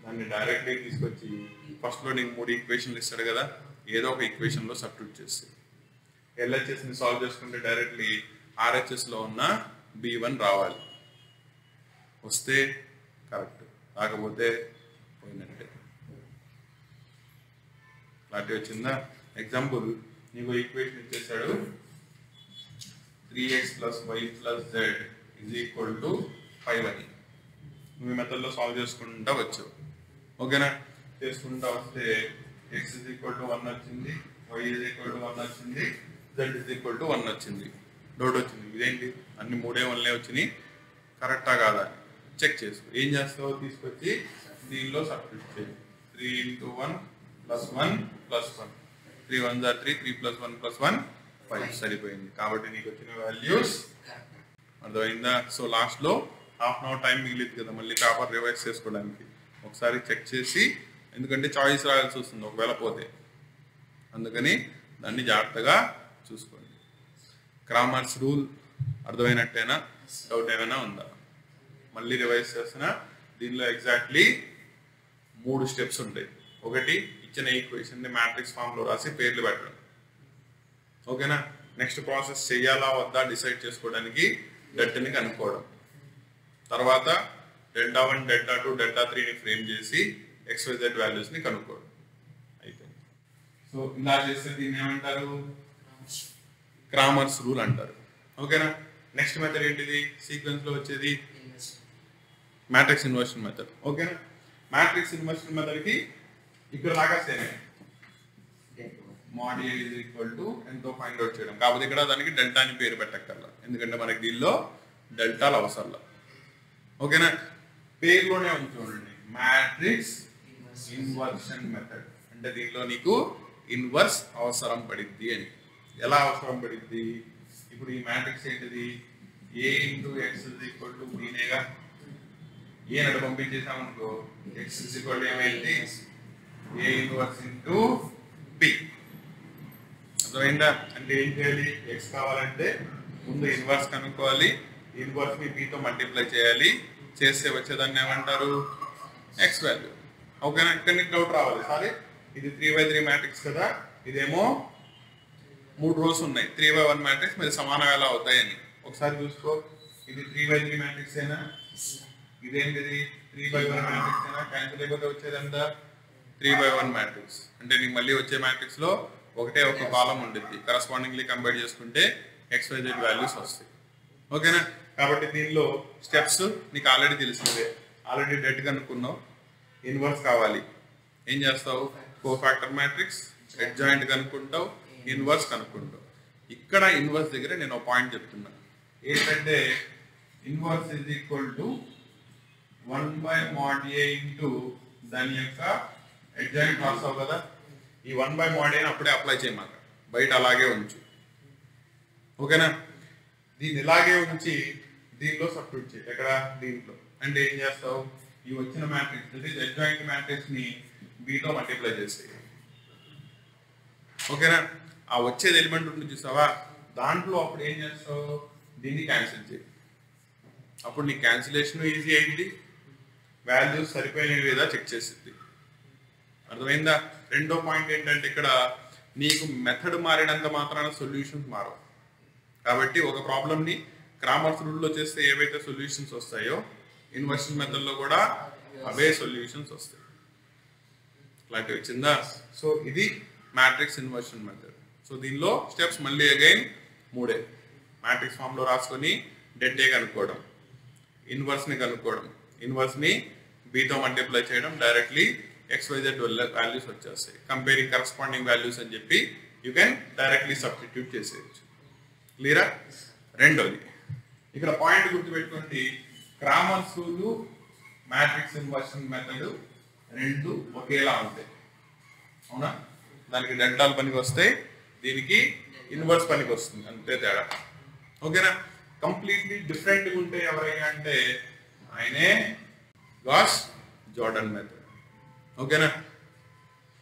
S1: దాన్ని డైరెక్ట్లీ తీసుకొచ్చి ఫస్ట్లో నీకు 3 ఈక్వేషన్లు ఇస్తాడు కదా, ఏదో ఒక ఈక్వేషన్లో సబ్స్టిట్యూట్ చేసి LHSని సాల్వ్ చేసుకుంటే డైరెక్ట్లీ RHSలో ఉన్న B1 రావాలి. వస్తే కరెక్ట్, రాకపోతే పోయినట్టే. క్లారిటీ వచ్చిందా? ఎగ్జాంపుల్, నీకు ఈక్వేషన్ ఇచ్చేసాడు 3x + y + z = 5 అని. నువ్వు మెథడ్లో సాల్వ్ చేసుకుంటా వచ్చావు. ఓకేనా? చేసుకుంటా వస్తే x = 1 వచ్చింది, y = 1 వచ్చింది, z = 1 వచ్చింది. డౌట్ వచ్చింది, ఇదేంటి అన్ని 3 1 వచ్చినాయి, కరెక్టా కాదా చెక్ చేసుకో. ఏం చేస్తావు, తీసుకొచ్చి దీనిలో సబ్స్టిట్యూట్ చేయి. 3 × 1 + 1 + 1, 3 1s are 3, 3 + 1 + 1 5 సరిపోయింది. కాబట్టి నీకు వచ్చిన వాల్యూస్ అర్థమైందా? సో లాస్ట్లో హాఫ్ అన్ అవర్ టైం మిగిలింది కదా, మళ్ళీ పేపర్ రివైజ్ చేసుకోవడానికి ఒకసారి చెక్ చేసి, ఎందుకంటే చాయిస్ రాయాల్సి వస్తుంది ఒకవేళ పోతే, అందుకని దాన్ని జాగ్రత్తగా చూసుకోండి. Cramer's rule అర్థమైనట్టేనా? డౌట్ ఏమైనా ఉందా? మళ్ళీ రివైజ్ చేస్తున్నా. దీనిలో ఎగ్జాక్ట్లీ 3 స్టెప్స్ ఉంటాయి. ఒకటి, ఇచ్చిన ఈక్వేషన్ని మ్యాట్రిక్స్ ఫామ్లో రాసి పేర్లు పెట్టడం. ఓకేనా? నెక్స్ట్ ప్రాసెస్ చెయ్యాలా వద్దా డిసైడ్ చేసుకోవడానికి డెల్టాని కనుక్కోవడం. తర్వాత డెల్టా 1, డెల్టా 2, డెల్టా 3ని ఫ్రేమ్ చేసి XYZ వాల్యూస్ని కనుక్కోవడం అయిపోయింది. సో ఇలా చేస్తే దీన్ని ఏమంటారు, క్రామర్స్ రూల్ అంటారు. ఓకేనా? నెక్స్ట్ మెథడ్ ఏంటిది, సీక్వెన్స్లో వచ్చేది మ్యాట్రిక్స్ ఇన్వర్షన్ మెథడ్. ఓకేనా? మ్యాట్రిక్స్ ఇన్వర్షన్ మెథడ్కి ఇక్కడ దాకా సేమ్, mod A = ఎంతో ఫైండ్ అవుట్ చేయడం. కాకపోతే ఇక్కడ దానికి డెల్టా అని పేరు పెట్టక్కర్లా, ఎందుకంటే మనకి దీనిలో డెల్టాలు అవసరంలా. ఓకేనా? పేరులోనే ఉంది చూడండి, మ్యాట్రిక్స్ ఇన్వర్షన్ మెథడ్ అంటే దీనిలో నీకు ఇన్వర్స్ అవసరం పడిద్ది అని. ఎలా అవసరం పడిద్ది, ఇప్పుడు ఈ మ్యాట్రిక్స్ ఏంటిది, A × x = B నేగా, ఏ నడు పంపించేసామనుకో, x = ఏమైంది, A ఇన్వర్స్ × B. అర్థమైందా? అంటే ఏం చేయాలి, x కావాలంటే ముందు ఇన్వర్స్ కనుక్కోవాలి, ఇన్వర్స్ ని b తో మల్టిప్లై చేయాలి, చేస్తే వచ్చేదాన్ని ఏమంటారు? X value. ఓకేనా? ఇక్కడ నీకు డౌట్ రావాలి, సరే ఇది 3x3 మ్యాట్రిక్స్ కదా, ఇదేమో 3 రోస్ ఉన్నాయి, 3x1 మ్యాట్రిక్స్, మరి సమానంగా ఎలా అవుతాయని ఒకసారి చూసుకో. ఇది 3x3 మ్యాట్రిక్స్ అయినా, ఇదేంటిది 3x1 మ్యాట్రిక్స్ అయినా, క్యాన్సిల్ అయిపోతే వచ్చేదంతా 3x1 మ్యాట్రిక్స్. అంటే నీకు మళ్ళీ వచ్చే మ్యాట్రిక్స్ లో ఒకటే ఒక కాలం ఉంటుంది, కరస్పాండింగ్లీ కంపేర్ చేసుకుంటే XYZ వాల్యూస్ వస్తాయి. ఓకేనా? కాబట్టి దీనిలో స్టెప్స్ నీకు ఆల్రెడీ తెలిసినవే, ఆల్రెడీ డెట్ కనుక్కున్నావు. ఇన్వర్స్ కావాలి, ఏం చేస్తావు? కోఫాక్టర్ మ్యాట్రిక్స్, అడ్జాయింట్ కనుక్కుంటావు, ఇన్వర్స్ కనుక్కుంటావు. ఇక్కడ ఇన్వర్స్ దగ్గర నేను ఒక పాయింట్ చెప్తున్నా, ఏంటంటే inverse is equal to 1/mod A into దాని యొక్క అడ్జాయింట్ రాస్తావు కదా, ఈ 1/mod A అప్పుడే అప్లై చేయమాక, బయట అలాగే ఉంచు. ఓకేనా? దీన్ని ఇలాగే ఉంచి దీనిలో సబ్స్టిట్యూట్ చేయి. ఎక్కడ? దీంట్లో. అంటే ఏం చేస్తావు? ఈ వచ్చిన మ్యాట్రిక్స్ అంటే అడ్జాయింట్ మ్యాట్రిక్స్ ని బీతో మల్టిప్లై చేసేయి. ఓకేనా? ఆ వచ్చేది ఎలిమెంట్ ఉంటుంది చూసావా, దాంట్లో అప్పుడు ఏం చేస్తావు? దీన్ని క్యాన్సిల్ చేయి. అప్పుడు నీ క్యాన్సిలేషన్ ఈజీ అయింది, వాల్యూస్ సరిపోయినవి లేదా చెక్ చేసింది. అర్థమైందా? రెండో పాయింట్ ఏంటంటే ఇక్కడ నీకు మెథడ్ మారినంత మాత్రాన సొల్యూషన్స్ మారవు. కాబట్టి ఒక ప్రాబ్లమ్ని క్రామర్స్ రూల్లో చేస్తే ఏవైతే సొల్యూషన్స్ వస్తాయో ఇన్వర్షన్ మెథడ్లో కూడా అవే సొల్యూషన్స్ వస్తాయి. క్లారిటీ వచ్చిందా? సో ఇది మ్యాట్రిక్స్ ఇన్వర్షన్ మెథడ్. సో దీనిలో స్టెప్స్ మళ్ళీ అగైన్ 3. మ్యాట్రిక్స్ ఫామ్లో రాసుకొని డెట్ ఏ కనుక్కోవడం, ఇన్వర్స్ని కనుక్కోవడం, ఇన్వర్స్ని బీతో మల్టిప్లై చేయడం, డైరెక్ట్లీ XYZ వాల్యూస్ వచ్చేస్తాయి. కంపేరింగ్ కరస్పాండింగ్ వాల్యూస్ అని చెప్పి యూ కెన్ డైరెక్ట్లీ సబ్స్టిట్యూట్ చేసేయచ్చు. క్లియరా? రెండోది ఇక్కడ పాయింట్ గుర్తుపెట్టుకోండి, Cramer's rule, matrix inversion method రెండు ఒకేలా ఉంటాయి. అవునా? దానికి డెల్టాలు పనికి వస్తాయి, దీనికి ఇన్వర్స్ పనికి వస్తుంది, అంతే తేడా. ఓకేనా? కంప్లీట్లీ డిఫరెంట్గా ఉంటే ఎవరైనా అంటే ఆయనే గాస్ జార్డన్ మెథడ్. ఓకేనా?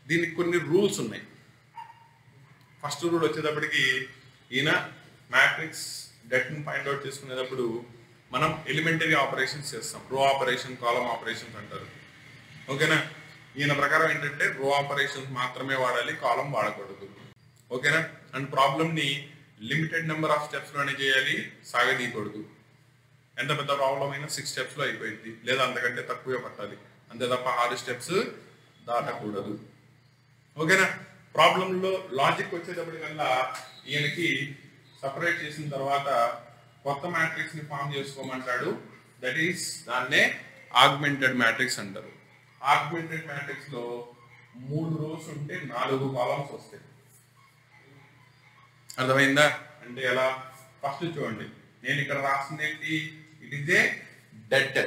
S1: దీనికి కొన్ని రూల్స్ ఉన్నాయి. ఫస్ట్ రూల్ వచ్చేటప్పటికి ఈయన మ్యాట్రిక్స్ డెట్ని ఫైండ్ అవుట్ చేసుకునేటప్పుడు మనం ఎలిమెంటరీ ఆపరేషన్స్ చేస్తాం, రో ఆపరేషన్, కాలమ్ ఆపరేషన్స్ అంటారు. ఓకేనా? ఈయన ప్రకారం ఏంటంటే రో ఆపరేషన్స్ మాత్రమే వాడాలి, కాలమ్ వాడకూడదు. ఓకేనా? అండ్ ప్రాబ్లమ్ని లిమిటెడ్ నెంబర్ ఆఫ్ స్టెప్స్లోనే చేయాలి, సాగదీయకూడదు. ఎంత పెద్ద ప్రాబ్లం అయినా 6 స్టెప్స్లో అయిపోయింది, లేదా అంతకంటే తక్కువే పట్టాలి, అంతే తప్ప 6 స్టెప్స్ దాటకూడదు. ఓకేనా? ప్రాబ్లంలో లాజిక్ వచ్చేటప్పటికల్లా ఈయనకి సపరేట్ చేసిన తర్వాత కొత్త మ్యాట్రిక్స్ ని ఫామ్ చేసుకోమంటాడు. దట్ ఈస్ దాన్నే ఆగ్మెంటెడ్ మ్యాట్రిక్స్ అంటారు. ఆగ్మెంటెడ్ మ్యాట్రిక్స్ లో 3 రోస్ ఉంటే 4 కాలమ్స్ వస్తాయి. అర్థమైందా? అంటే ఎలా? ఫస్ట్ చూడండి, నేను ఇక్కడ రాసింది ఏంటి? ఇట్ ఈస్ ఏ డెట్,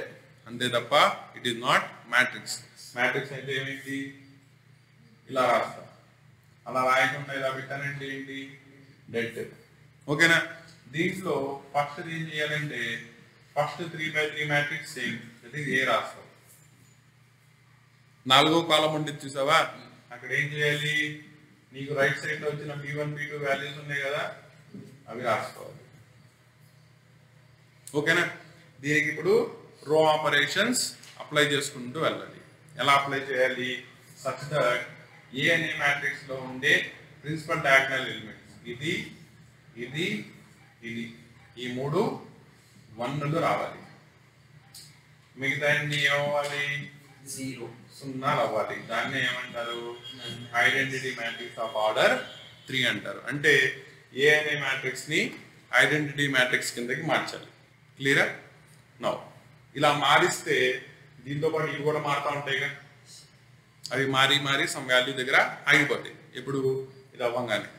S1: అంతే తప్ప it is not matrix. Matrix అయితే ఏమైంది? ఇలా రాస్తా, అలా రాయకుండా ఇలా పెట్టానంటే ఏంటి? డెట్. ఓకేనా? దీంట్లో ఫస్ట్ ఏం చేయాలంటే ఫస్ట్ 3x3 మ్యాట్రిక్స్ ఏ రాస్తాం. 4వ కాలం ఉంటుంది చూసావా, అక్కడ ఏం చేయాలి? నీకు రైట్ సైడ్ లో వచ్చిన B1 B2 వాల్యూస్ ఉన్నాయి కదా, అవి రాసుకోవాలి. ఓకేనా? దీనికి ఇప్పుడు రో ఆపరేషన్స్ అప్లై చేసుకుంటూ వెళ్ళాలి. ఎలా అప్లై చేయాలి? సచ్ దట్ ఏ అనే మ్యాట్రిక్స్ లో ఉండే ప్రిన్సిపల్ డయాగ్నల్ ఎలిమెంట్స్ ఇది, ఇది, ఇది, ఈ 3 1లు రావాలి. మిగతా ఏమవ్వాలి? 0 అవ్వాలి. దాన్ని ఏమంటారు? ఐడెంటిటీ మ్యాట్రిక్స్ ఆఫ్ ఆర్డర్ 3 అంటారు. అంటే ఏ అనే మ్యాట్రిక్స్ ని ఐడెంటిటీ మ్యాట్రిక్స్ కిందకి మార్చాలి. క్లియరా? నౌ ఇలా మారిస్తే దీంతో పాటు ఇవి కూడా మారుతూ ఉంటాయి కదా, అవి మారి మారి సమ్ వాల్యూ దగ్గర ఆగిపోతాయి. ఎప్పుడు? ఇది అవ్వగానే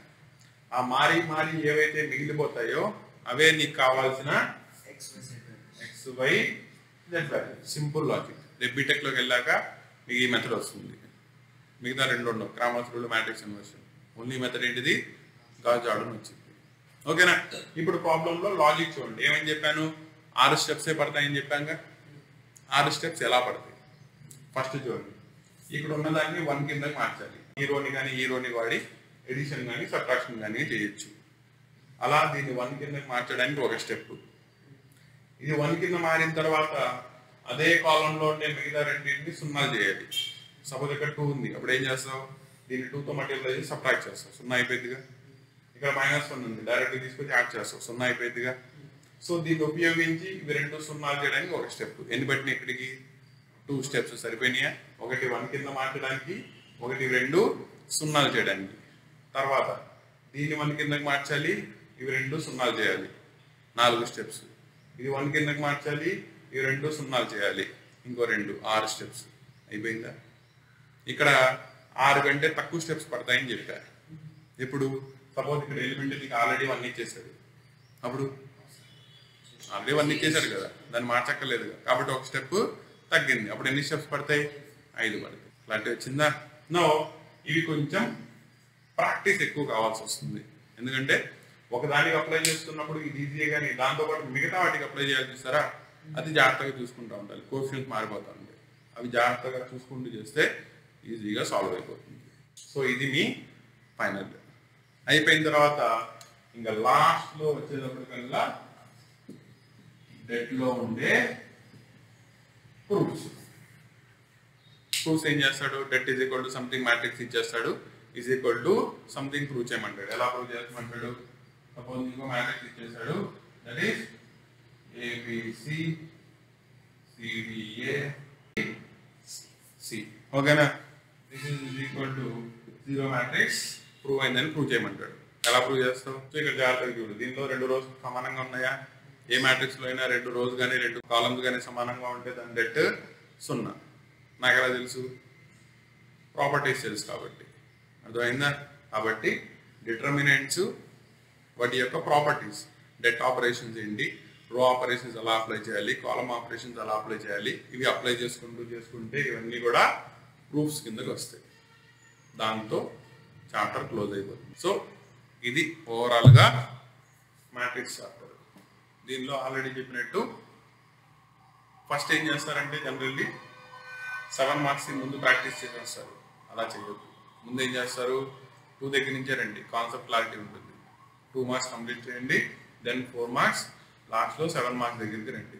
S1: ఆ మారి మారి ఏవైతే మిగిలిపోతాయో అవే నీకు కావాల్సిన XYZ వాల్యూ. Simple logic. రేపు బీటెక్లోకి వెళ్ళాక మీకు ఈ మెథడ్ వస్తుంది. మిగతా 2 ఉండవు, Cramer's rule, matrix inversion. Only method ఏంటిది? గాస్ జార్డన్ వచ్చింది. ఓకేనా? ఇప్పుడు ప్రాబ్లంలో లాజిక్ చూడండి, ఏమని చెప్పాను? 6 స్టెప్సే పడతాయని చెప్పాక 6 స్టెప్స్ ఎలా పడతాయి? ఫస్ట్ చూడండి, ఇక్కడ ఉన్నదాన్ని 1 కిందకి మార్చాలి. ఈ రోని కానీ ఈ రోని వాడి ఎడిషన్ కానీ సబ్ట్రాక్షన్ కానీ చేయొచ్చు. అలా దీన్ని 1 కిందకి మార్చడానికి ఒక స్టెప్. ఇది 1 కింద మారిన తర్వాత అదే కాలంలో ఉండే మిగతా రెండింటిని సున్నాలు చేయాలి. సపోజ్ ఇక్కడ 2 ఉంది, అప్పుడు ఏం చేస్తావు, దీన్ని 2తో మల్టిప్లై చేసి సబ్ట్రాక్ట్ చేస్తావు, 0 అయిపోయిందిగా. ఇక్కడ -1 ఉంది, డైరెక్ట్గా తీసుకొచ్చి యాడ్ చేస్తావు, 0 అయిపోయిందిగా. సో దీన్ని ఉపయోగించి ఇవి 2 సున్నాలు చేయడానికి ఒక స్టెప్. ఎన్ని బట్టిన ఇక్కడికి 2 స్టెప్స్ సరిపోయినాయా? ఒకటి 1 కింద మార్చడానికి, ఒకటి 2 సున్నాలు చేయడానికి. తర్వాత దీన్ని 1 కిందకి మార్చాలి, ఇవి 2 సున్నాలు చేయాలి, 4 స్టెప్స్. ఇది 1 కిందకి మార్చాలి, ఇవి 2 సున్నాలు చేయాలి, ఇంకో 2, 6 స్టెప్స్. అయిపోయిందా? ఇక్కడ 6 కంటే తక్కువ స్టెప్స్ పడతాయని చెప్పారు. ఇప్పుడు సపోజ్ ఇక్కడ ఎలిమెంట్ నీకు ఆల్రెడీ 1 ఇచ్చేసాడు, అప్పుడు ఆల్రెడీ 1 ఇచ్చేసాడు కదా, దాన్ని మార్చక్కర్లేదు కాబట్టి ఒక స్టెప్ తగ్గింది. అప్పుడు ఎన్ని స్టెప్స్ పడతాయి? 5 పడతాయి. ఇలాంటివి వచ్చిందా? నో, ఇవి కొంచెం ప్రాక్టీస్ ఎక్కువ కావాల్సి వస్తుంది. ఎందుకంటే ఒకదానికి అప్లై చేస్తున్నప్పుడు ఇది ఈజీగా, కానీ దాంతోపాటు మిగతా వాటికి అప్లై చేయాలి చూస్తారా, అది జాగ్రత్తగా చూసుకుంటూ ఉండాలి. కోఎఫిషియంట్స్ మారిపోతూ ఉంటాయి, అవి జాగ్రత్తగా చూసుకుంటూ చేస్తే ఈజీగా సాల్వ్ అయిపోతుంది. సో ఇది మీ ఫైనల్. అయిపోయిన తర్వాత ఇంకా లాస్ట్లో వచ్చేటప్పటికల్లా డెట్లో ఉండే ప్రూఫ్స్ ఏం చేస్తాడు, det is equal to something matrix ఇచ్చేస్తాడు, is equal to something prove చేయమంటాడు. ఎలా ప్రూవ్ చేయమంటాడు? సపోజ్ ఇంకో మ్యాట్రిక్స్ ఇచ్చేసాడు, that is A B C C D A C. ఓకేనా? This is equal to 0 matrix prove అయిందని ప్రూవ్ చేయమంటాడు. ఎలా ప్రూవ్ చేస్తావు? సో ఇక్కడ జాగ్రత్తగా చూడు, దీనిలో 2 రోస్ సమానంగా ఉన్నాయా? ఏ మ్యాట్రిక్స్ లో అయినా 2 రోస్ కానీ 2 కాలమ్స్ కానీ సమానంగా ఉంటే దాని డెట్ 0. నాకు ఎలా తెలుసు? ప్రాపర్టీస్ తెలుసు కాబట్టి. అర్థమైందా? కాబట్టి డిటర్మినెంట్స్ వాటి యొక్క ప్రాపర్టీస్, డెట్ ఆపరేషన్స్ ఏంటి, రో ఆపరేషన్స్ ఎలా అప్లై చేయాలి, కాలమ్ ఆపరేషన్స్ ఎలా అప్లై చేయాలి, ఇవి అప్లై చేసుకుంటే ఇవన్నీ కూడా ప్రూఫ్స్ కిందకి వస్తాయి. దాంతో చాప్టర్ క్లోజ్ అయిపోతుంది. సో ఇది ఓవరాల్గా మ్యాట్రిక్స్ చాప్టర్. దీనిలో ఆల్రెడీ చెప్పినట్టు ఫస్ట్ ఏం చేస్తారంటే జనరల్లీ 7 మార్క్స్ ముందు ప్రాక్టీస్ చేసేస్తారు. అలా చేయొద్దు. ముందు ఏం చేస్తారు, 2 దగ్గర నుంచే రండి, కాన్సెప్ట్ క్లారిటీ ఉంటుంది. 2 మార్క్స్ కంప్లీట్ చేయండి, దెన్ 4 మార్క్స్, లాస్ట్లో 7 మార్క్స్ దగ్గరికి రండి.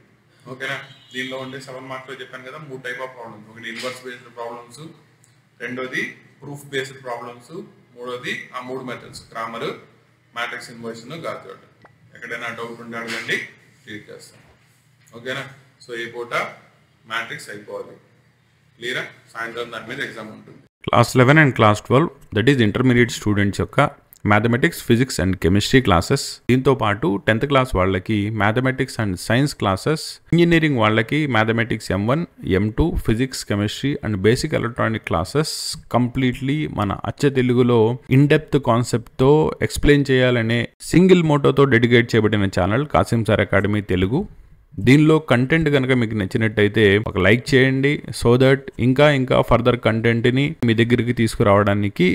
S1: ఓకేనా? దీనిలో ఉండే 7 మార్క్స్లో చెప్పాను కదా 3 టైప్ ఆఫ్ ప్రాబ్లమ్స్. ఒకటి ఇన్వర్స్ బేస్డ్ ప్రాబ్లమ్స్, రెండోది ప్రూఫ్ బేస్డ్ ప్రాబ్లమ్స్, మూడోది ఆ 3 మెథడ్స్, గ్రామర్, మ్యాట్రిక్స్ ఇన్వర్షన్, గార్జోట్. ఎక్కడైనా డౌట్ ఉంటే అడగండి, క్లియర్ చేస్తాను. ఓకేనా? సో ఈ పూట మ్యాట్రిక్స్ అయిపోవాలి. క్లియరా? సాయంత్రం దాని మీద ఎగ్జామ్ ఉంటుంది.
S2: Class 11 and class 12 that is intermediate students యొక్క mathematics, physics and chemistry classes. దీంతో పాటు 10th క్లాస్ వాళ్ళకి mathematics and science classes, engineering వాళ్ళకి mathematics M1, M2, physics, chemistry and basic electronic classes completely మన అచ్చ తెలుగులో ఇన్ డెప్త్ కాన్సెప్ట్తో explain చేయాలనే సింగిల్ మోటోతో డెడికేట్ చేయబడిన channel Kasim sir academy Telugu. దీనిలో కంటెంట్ కనుక మీకు నచ్చినట్టయితే ఒక లైక్ చేయండి, సో దట్ ఇంకా ఫర్దర్ కంటెంట్ని మీ దగ్గరికి తీసుకురావడానికి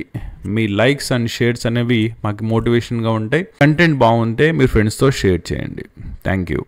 S2: మీ లైక్స్ అండ్ షేర్స్ అనేవి మాకు మోటివేషన్గా ఉంటాయి. కంటెంట్ బాగుంటే మీ ఫ్రెండ్స్తో షేర్ చేయండి. Thank you.